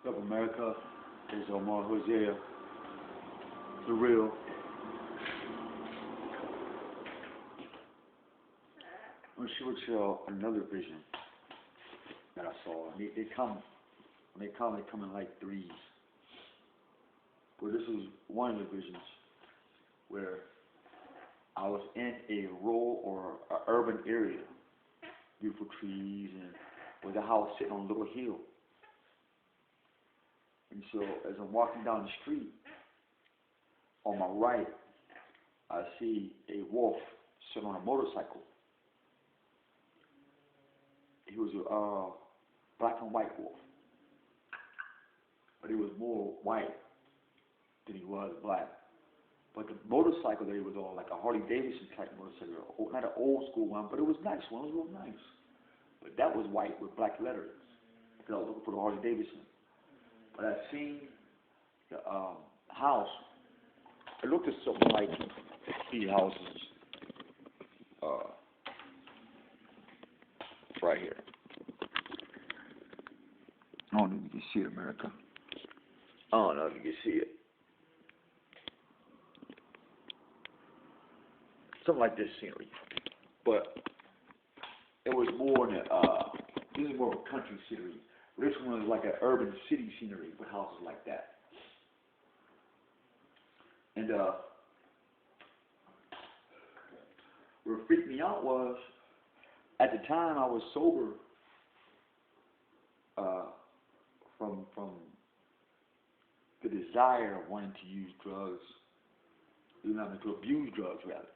What's up, America? It's Omar Hosea, the real. I'm going to show you another vision that I saw. They come in like threes. But this was one of the visions where I was in a rural or an urban area, beautiful trees, and with a house sitting on a little hill. And so as I'm walking down the street, on my right, I see a wolf sitting on a motorcycle. He was a black and white wolf, but he was more white than he was black. But the motorcycle that he was on, like a Harley Davidson type motorcycle, not an old school one, but it was a nice one. It was real nice. But that was white with black letters, because I was looking for the Harley Davidson. But I seen the house. It looked at something like these houses. It's right here. I don't know if you can see it, America. I don't know if you can see it. Something like this scenery. But it was more in this is more of a country scenery. This one was like an urban city scenery with houses like that. And what freaked me out was, at the time I was sober from the desire of wanting to use drugs, to abuse drugs rather.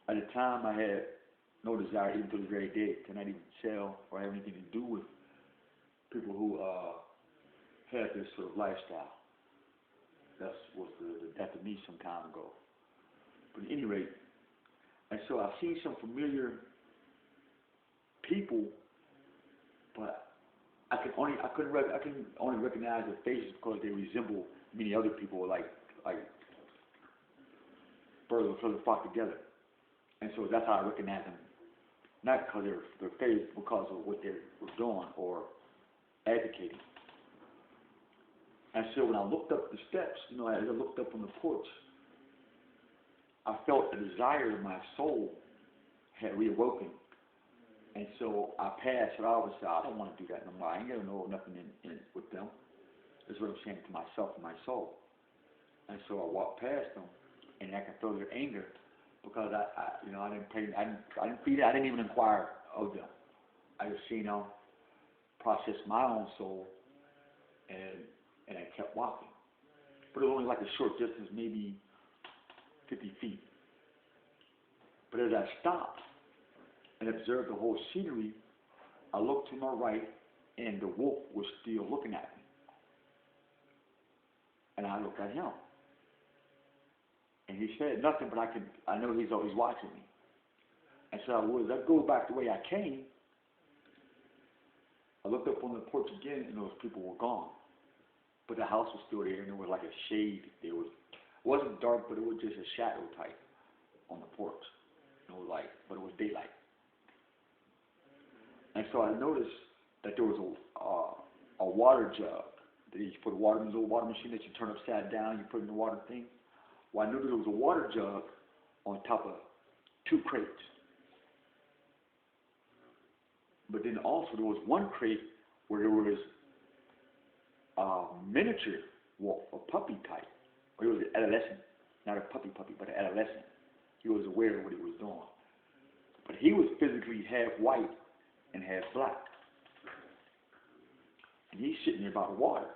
At the time I had no desire, even to this very day, to not even sell or have anything to do with people who had this sort of lifestyle. That was the death of me some time ago. But at any rate, and so I've seen some familiar people, but I can only recognize their faces because they resemble many other people, like further flocked together. And so that's how I recognize them, not because they're famous, because of what they were doing or advocating. And so when I looked up the steps, as I looked up on the porch, I felt a desire in my soul had reawoken. And so I passed it off and said, I don't want to do that no more. I ain't gonna know nothing in with them. That's what I'm saying to myself and my soul. And so I walked past them, and I could feel their anger, because I didn't even inquire of them. I just processed my own soul, and I kept walking. But it was only like a short distance, maybe 50 feet. But as I stopped and observed the whole scenery, I looked to my right, and the wolf was still looking at me. And I looked at him. And he said nothing, but I know he's always watching me. And so I go back the way I came. I looked up on the porch again, and those people were gone. But the house was still there, and there was like a shade. It wasn't dark, but it was just a shadow type on the porch. No light, but it was daylight. And so I noticed that there was a water jug that you put water in, this old water machine that you turn upside down, you put in the water thing. Well, I knew there was a water jug on top of 2 crates. But then also there was one crate where there was a miniature wolf, a puppy type. Or he was an adolescent, not a puppy, but an adolescent. He was aware of what he was doing. But he was physically half white and half black. And he's sitting there by the water.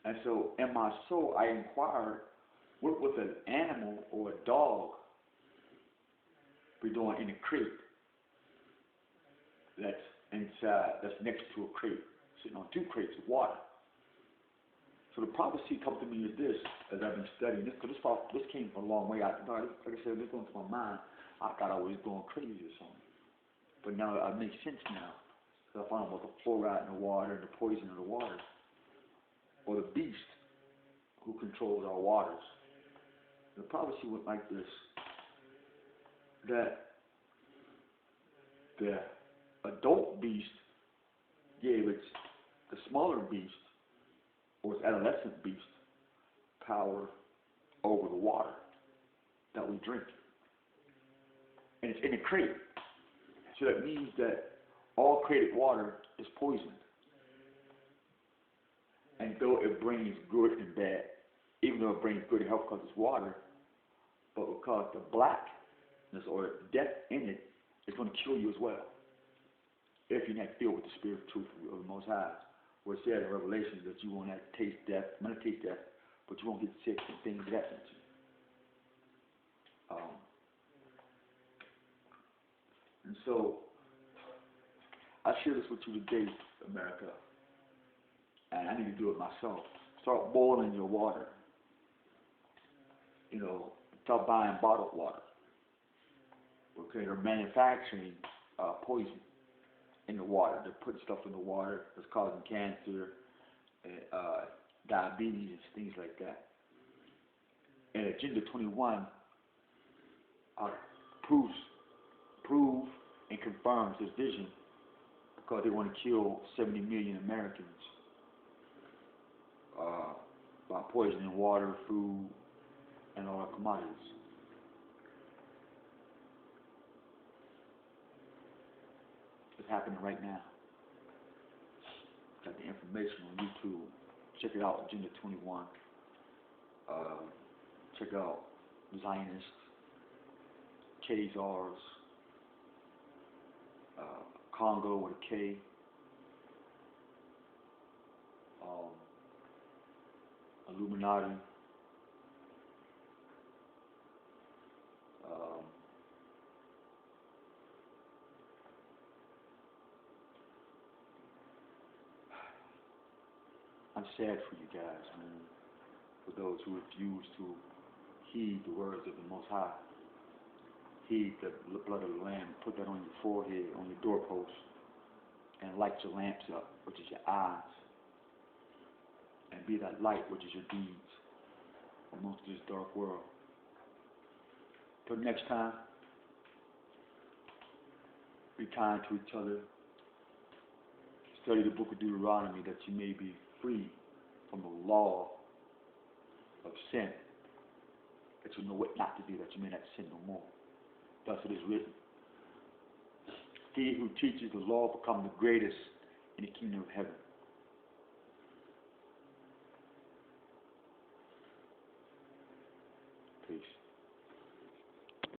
And so in my soul, I inquired, what would an animal or a dog be doing in a crate that's next to a crate, sitting on 2 crates of water? So the prophecy comes to me as this, as I've been studying this, because this came from a long way. Like I said, this going to my mind. I thought I was going crazy or something. But now it makes sense now. So I found out about the fluoride in the water and the poison in the water, or the beast who controls our waters. The prophecy went like this, that the adult beast gave the smaller beast, or its adolescent beast, power over the water that we drink. And it's in a crate. So that means that all created water is poisoned. And though it brings good and bad, even though it brings good health because it's water, but because the blackness or death in it is going to kill you as well, if you're not filled with the spirit of truth of the Most High, where it says in Revelation that you won't have to taste death, not taste death, but you won't get sick and things of that nature. And so, I share this with you today, America, and I need to do it myself. Start boiling your water. You know, start buying bottled water. Okay, they're manufacturing poison in the water. They're putting stuff in the water that's causing cancer, diabetes, and things like that. And Agenda 21 proves and confirms this vision because they want to kill 70 million Americans by poisoning water, food, and all our commodities. It's happening right now. Got the information on YouTube. Check it out, Agenda 21. Check out Zionists, Khazars, Congo with a K. Illuminati. I'm sad for you guys, man. For those who refuse to heed the words of the Most High. Heed the blood of the Lamb. Put that on your forehead, on your doorpost, and light your lamps up, which is your eyes. And be that light, which is your deeds, amongst this dark world. Till next time, be kind to each other. Study the book of Deuteronomy that you may be free from the law of sin, that you know what not to do, that you may not sin no more. Thus it is written, he who teaches the law become the greatest in the kingdom of heaven.